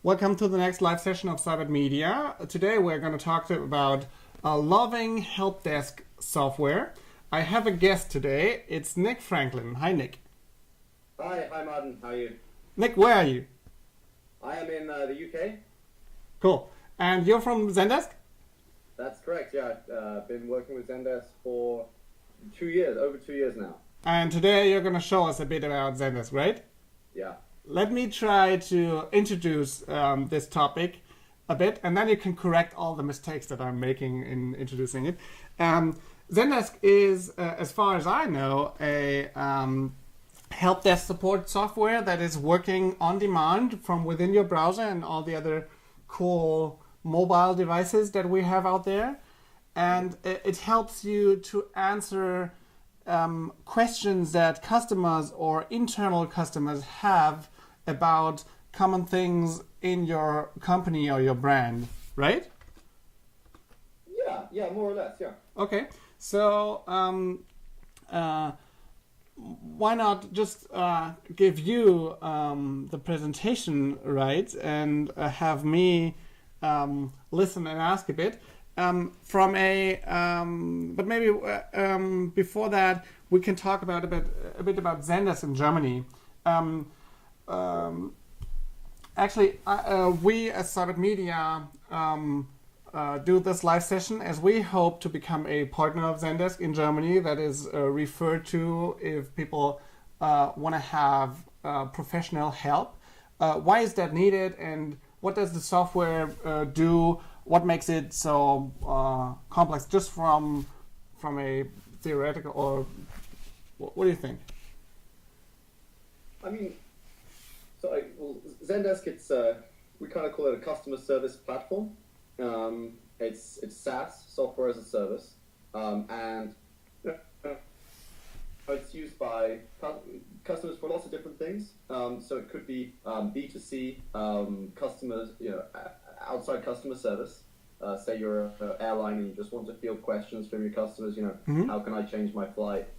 Welcome to the next live session of Seibert Media. Today we're going to talk about loving help desk software. I have a guest today. It's Nick Franklin. Hi, Nick. Hi, Martin. How are you? Nick, where are you? I am in the UK. Cool. And you're from Zendesk? That's correct, yeah. I've been working with Zendesk for 2 years, over 2 years now. And today you're going to show us a bit about Zendesk, right? Yeah. Let me try to introduce this topic a bit, and then you can correct all the mistakes that I'm making in introducing it. Zendesk is, as far as I know, a help desk support software that is working on demand from within your browser and all the other cool mobile devices that we have out there. And it helps you to answer questions that customers or internal customers have about common things in your company or your brand, right? Yeah, more or less, yeah. Okay, so why not just give you the presentation, right, and have me listen and ask a bit. But maybe before that, we can talk about a bit about Zendesk in Germany. Actually, we as Seibert Media do this live session as we hope to become a partner of Zendesk in Germany. That is referred to if people want to have professional help. Why is that needed, and what does the software do? What makes it so complex? Just from a theoretical, or what do you think? I mean, Zendesk, it's we kind of call it a customer service platform. It's SaaS, software as a service, and it's used by customers for lots of different things. So it could be B2C customers, outside customer service. Say you're an airline and you just want to field questions from your customers. How can I change my flight?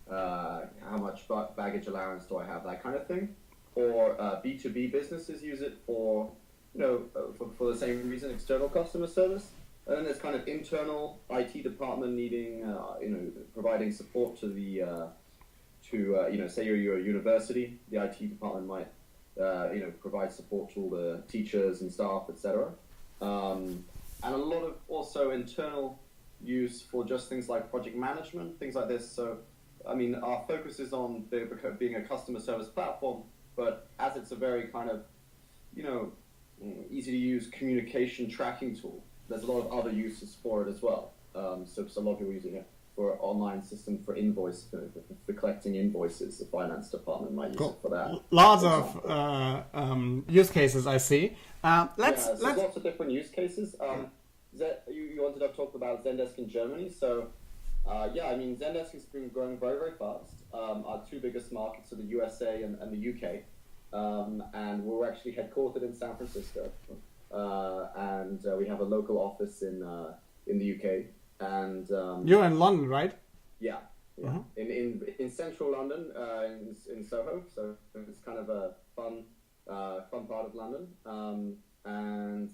How much baggage allowance do I have? That kind of thing. Or B2B businesses use it for the same reason, external customer service. And then there's kind of internal IT department needing, providing support to the, say you're a university, the IT department might, provide support to all the teachers and staff, etc. And a lot of also internal use for just things like project management, things like this. So, I mean, our focus is on being a customer service platform, but as it's a very kind of, easy to use communication tracking tool, there's a lot of other uses for it as well. So a lot of people are using it for online system for for collecting invoices. The finance department might use it for that. Lots of use cases, I see. There's lots of different use cases. You wanted to talk about Zendesk in Germany. So, Zendesk has been growing very, very fast. Our two biggest markets are the USA and the UK. And we're actually headquartered in San Francisco. And we have a local office in the UK. And you're in London, right? Yeah. Uh-huh. In central London, in Soho. So it's kind of a fun part of London. And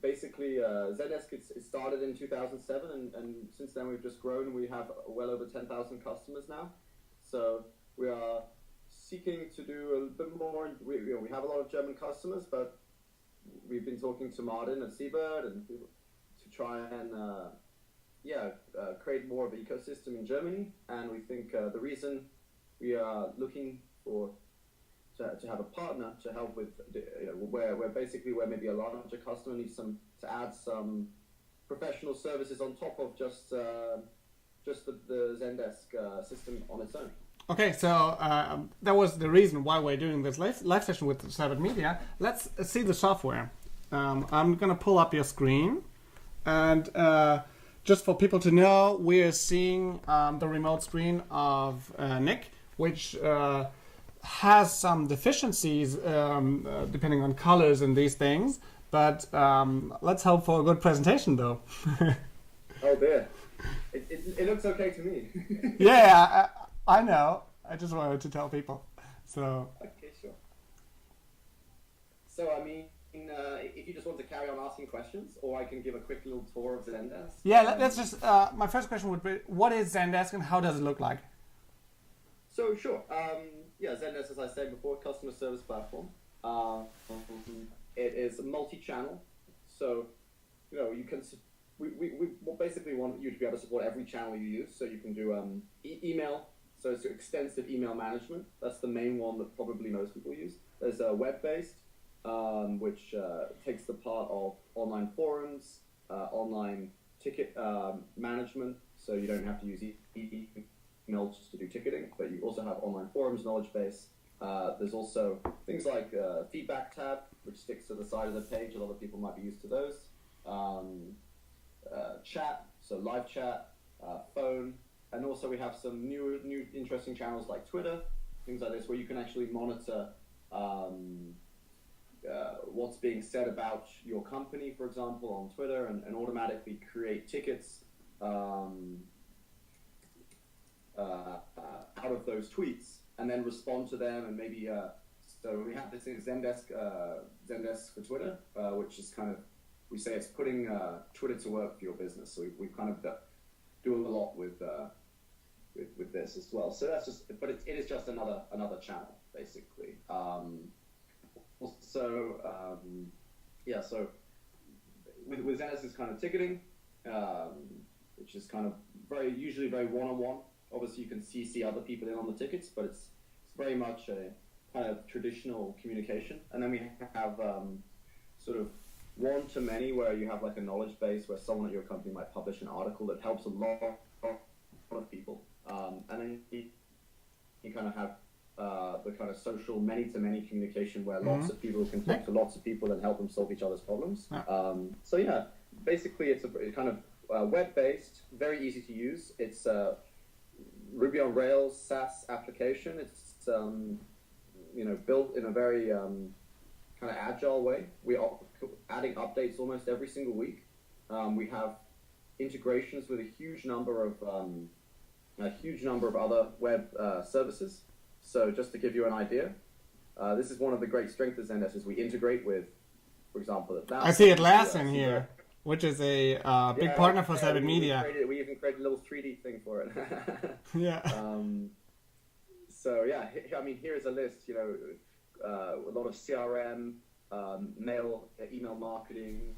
basically, Zendesk, it started in 2007, and since then we've just grown. We have well over 10,000 customers now. So we are seeking to do a bit more. We have a lot of German customers, but we've been talking to Martin at Seibert and to try and create more of an ecosystem in Germany. And we think the reason we are looking to have a partner to help with where maybe a larger customer needs to add some professional services on top of just the Zendesk system on its own. Okay, so that was the reason why we're doing this live session with Seibert Media. Let's see the software. I'm going to pull up your screen, and just for people to know, we are seeing the remote screen of Nick, which has some deficiencies depending on colors and these things, but let's hope for a good presentation though. Oh dear, it looks okay to me. Yeah, I know. I just wanted to tell people. So. Okay, sure. So I mean, if you just want to carry on asking questions, or I can give a quick little tour of Zendesk. Yeah, let's just. My first question would be, what is Zendesk and how does it look like? So sure. Yeah, Zendesk, as I said before, customer service platform. It is multi-channel, so you can. We basically want you to be able to support every channel you use. So you can do email. So it's extensive email management. That's the main one that probably most people use. There's a web-based, which takes the part of online forums, online ticket management. So you don't have to use email just to do ticketing, but you also have online forums, knowledge base. There's also things like feedback tab, which sticks to the side of the page. A lot of people might be used to those. Chat, so live chat, phone, and also we have some new interesting channels like Twitter, things like this, where you can actually monitor what's being said about your company, for example, on Twitter, and automatically create tickets out of those tweets, and then respond to them, and maybe so we have this in Zendesk for Twitter, which is kind of, we say it's putting Twitter to work for your business. So we kind of do a lot with this as well. So that's just, but it is just another channel basically. So with Zendesk is kind of ticketing, which is kind of usually very one-on-one. Obviously, you can CC other people in on the tickets, but it's very much a kind of traditional communication. And then we have sort of one-to-many, where you have like a knowledge base where someone at your company might publish an article that helps a lot of people. And then you kind of have the kind of social many-to-many communication where lots of people can talk to lots of people and help them solve each other's problems. So yeah, basically it's a kind of web-based, very easy to use. It's Ruby on Rails SaaS application. It's built in a very kind of agile way. We are adding updates almost every single week. We have integrations with a huge number of other web services. So just to give you an idea, this is one of the great strengths of Zendesk, is we integrate with, for example, Atlassian. I see Atlassian here, which is a big partner for Seibert Media. We even created a little 3D thing for it. Yeah. So yeah, I mean, here's a list. A lot of CRM, email marketing,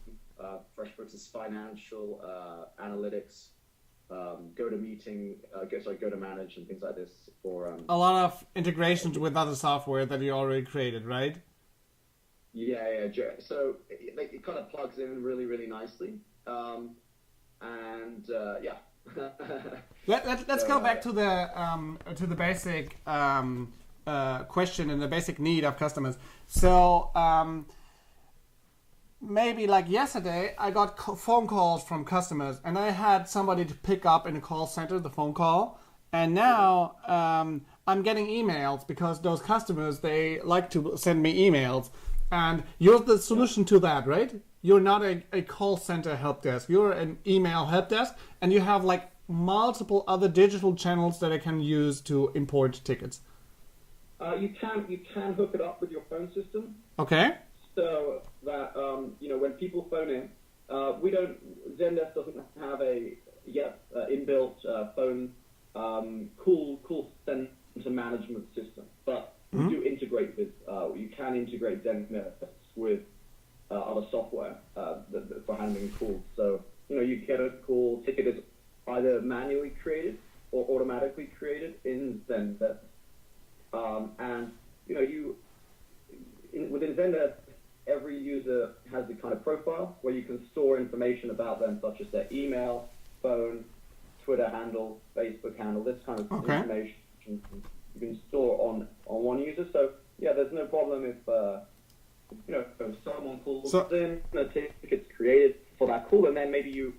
FreshBooks' financial analytics, GoToManage, and things like this. For a lot of integrations with other software that you already created, right? Yeah. So it kind of plugs in really, really nicely, and yeah. Let's go back to the basic question and the basic need of customers. So maybe like yesterday, I got phone calls from customers, and I had somebody to pick up in a call center the phone call. And now I'm getting emails because those customers, they like to send me emails. And you're the solution to that, right? You're not a call center help desk. You're an email help desk, and you have like multiple other digital channels that I can use to import tickets. You can hook it up with your phone system. Okay. So that when people phone in, Zendesk doesn't have a inbuilt phone call center management system, but we do integrate with. You can integrate Zendesk with other software for handling calls. So you get a call ticket is either manually created or automatically created in Zendesk, and within Zendesk, every user has a kind of profile where you can store information about them, such as their email, phone, Twitter handle, Facebook handle, this kind of information you can store on one user. So yeah, there's no problem if if someone calls in, a ticket's created for that call, and then maybe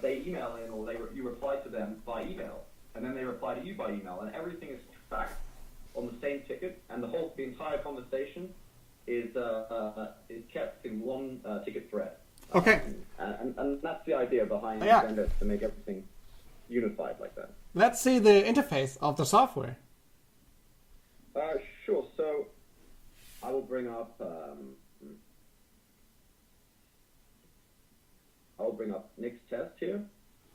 they email in, or you reply to them by email, and then they reply to you by email, and everything is tracked on the same ticket, and the entire conversation is kept in one ticket thread. Okay. And that's the idea behind Zendesk, to make everything unified like that. Let's see the interface of the software. Sure. So I will bring up bring up Nick's test here.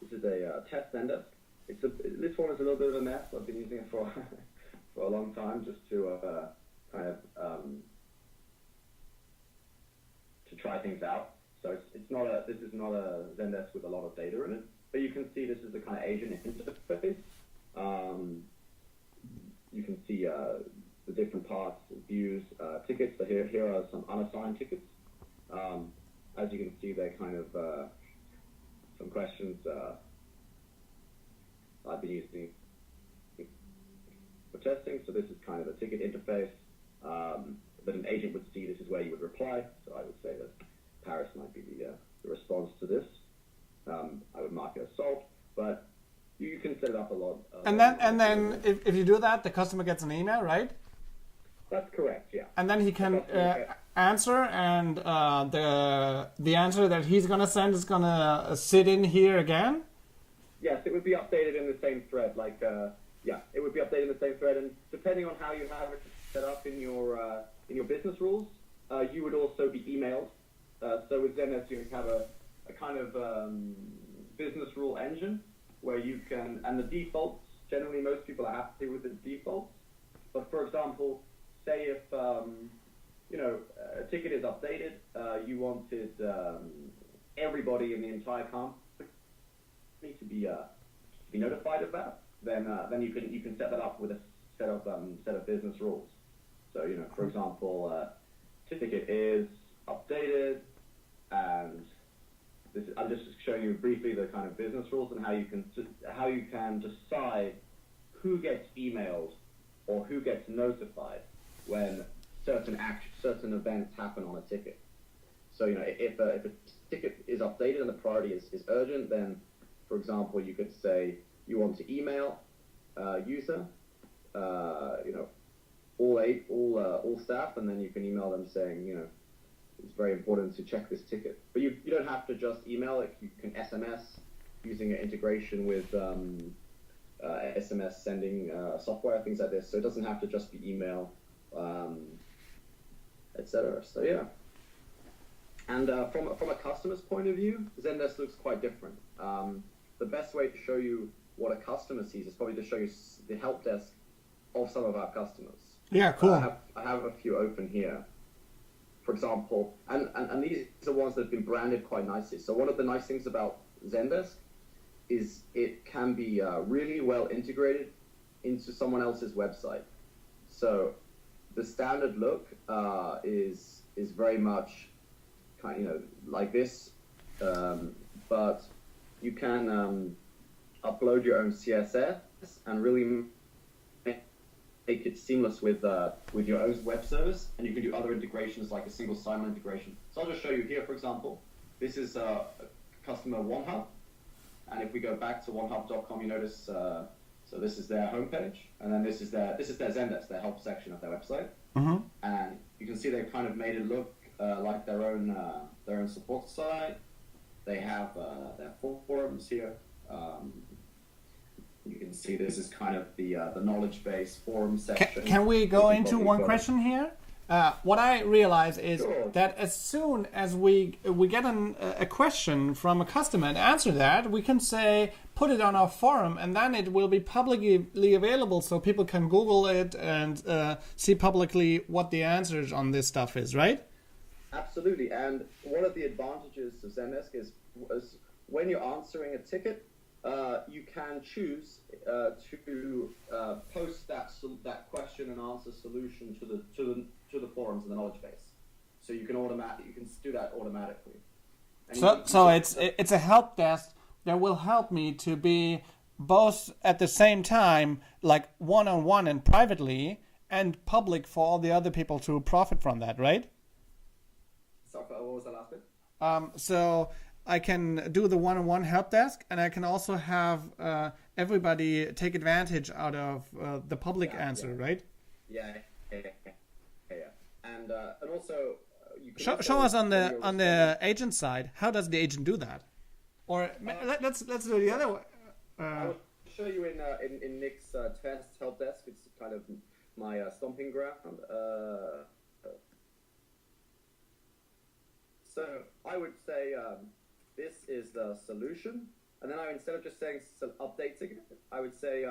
This is a test Zendesk. This one is a little bit of a mess. I've been using it for for a long time just to kind of to try things out. So this is not a Zendesk with a lot of data in it, but you can see this is the kind of agent interface. You can see the different parts, views, tickets. So here are some unassigned tickets. As you can see, they're kind of some questions I've been using for testing. So this is kind of a ticket interface that an agent would see. This is where you would reply. So I would say that Paris might be the response to this. I would mark it as solved, but you can set it up a lot. And then if you do that, the customer gets an email, right? That's correct, yeah. And then he can answer, and the answer that he's going to send is going to sit in here again? Yes, it would be updated in the same thread. It would be updated in the same thread, and depending on how you have it set up in your business rules, you would also be emailed. So with Zendesk, you have a kind of business rule engine where you can, and the defaults, generally most people are happy with the defaults. But for example, say if a ticket is updated, you wanted everybody in the entire company to be notified of that, then you can set that up with a set of business rules. So for example, ticket is updated, and I'm just showing you briefly the kind of business rules and how you can decide who gets emailed or who gets notified when certain events happen on a ticket. So if a ticket is updated and the priority is urgent, then for example you could say you want to email user, all staff, and then you can email them saying it's very important to check this ticket. But you don't have to just email it. You can SMS using an integration with SMS sending software, things like this. So it doesn't have to just be email, etc. So yeah. And from a customer's point of view, Zendesk looks quite different. The best way to show you what a customer sees is probably to show you the help desk of some of our customers. Yeah, cool. I have a few open here. For example, and these are ones that have been branded quite nicely. So one of the nice things about Zendesk is it can be really well integrated into someone else's website. So the standard look is very much like this, but you can upload your own CSS and really make it seamless with your own web service, and you can do other integrations like a single sign-on integration. So I'll just show you here, for example, this is customer OneHub, and if we go back to onehub.com, you notice so this is their homepage, and then this is their Zendesk, their help section of their website, and you can see they've kind of made it look like their own support site. They have their forums here. You can see this is kind of the knowledge base forum section. Can we go into one question here? What I realize is that as soon as we get a question from a customer and answer that, we can say, put it on our forum, and then it will be publicly available so people can Google it and see publicly what the answers on this stuff is, right? Absolutely. And one of the advantages of Zendesk is when you're answering a ticket, you can choose to post that question and answer solution to the forums and the knowledge base. So you can do that automatically. And so it's a help desk that will help me to be both at the same time like one-on-one and privately, and public for all the other people to profit from that, right? Sorry, what was the last bit? So I can do the one-on-one help desk, and I can also have everybody take advantage out of the public answer, right? Yeah. And also you can show us on the agent side. How does the agent do that? Or let's do the other way. I'll show you in Nick's test help desk. It's kind of my stomping ground. So I would say this is the solution. And then instead of just saying update ticket, I would say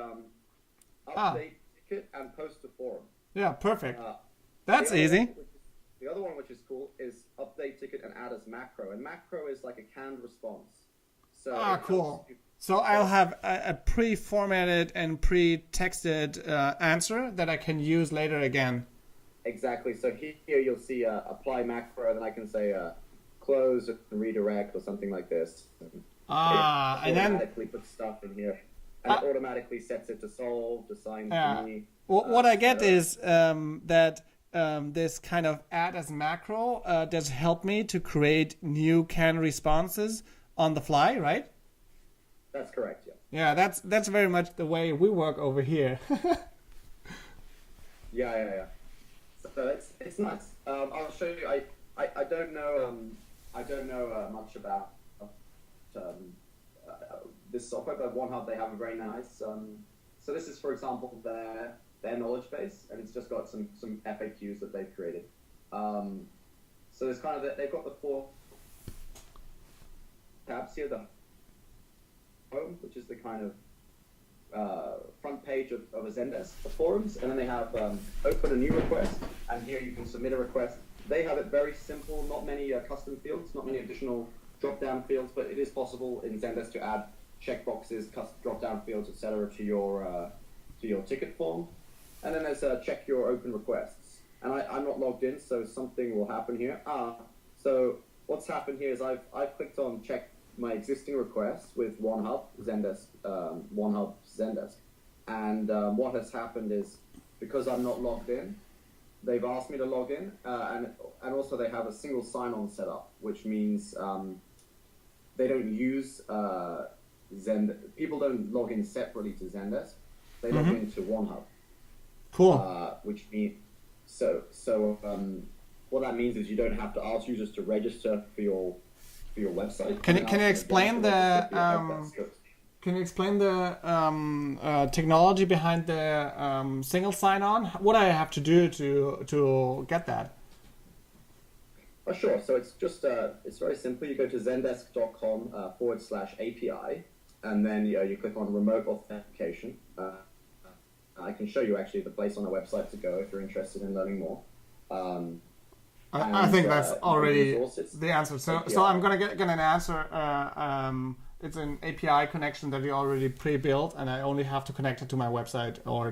update ticket and post to forum. Yeah, perfect. That's easy. The other one, which is cool, is update ticket and add as macro. And macro is like a canned response. So cool. So I'll have a pre-formatted and pre-texted answer that I can use later again. Exactly. So here you'll see apply macro, then I can say close and redirect or something like this. And then automatically puts stuff in here, and it automatically sets it to solve, assign to me. What I get is that this kind of add as macro does help me to create new canned responses on the fly, right? That's correct. Yeah. Yeah, that's very much the way we work over here. Yeah. So it's nice. I'll show you. I don't know much about this software, but OneHub, they have a very nice. So this is, for example, their knowledge base, and it's just got some FAQs that they've created. So there's kind of they've got the 4 tabs here. The home, which is the kind of front page of a Zendesk, the forums, and then they have open a new request, and here you can submit a request. They have it very simple, not many custom fields, not many additional drop-down fields, but it is possible in Zendesk to add checkboxes, drop-down fields, etc. to your ticket form. And then there's check your open requests. And I'm not logged in, so something will happen here. So what's happened here is I've clicked on check my existing requests with OneHub Zendesk, and what has happened is, because I'm not logged in, they've asked me to log in, and also they have a single sign-on set up, which means they don't use people don't log in separately to Zendesk. They log into OneHub. Cool. Which means what that means is you don't have to ask users to register for your website. Can you explain the technology behind the single sign-on? What do I have to do to get that? Oh, sure. So it's just it's very simple. You go to zendesk.com/API, and then you click on remote authentication. I can show you actually the place on the website to go if you're interested in learning more. I think that's already the answer. So I'm gonna get an answer. It's an API connection that we already pre-built, and I only have to connect it to my website or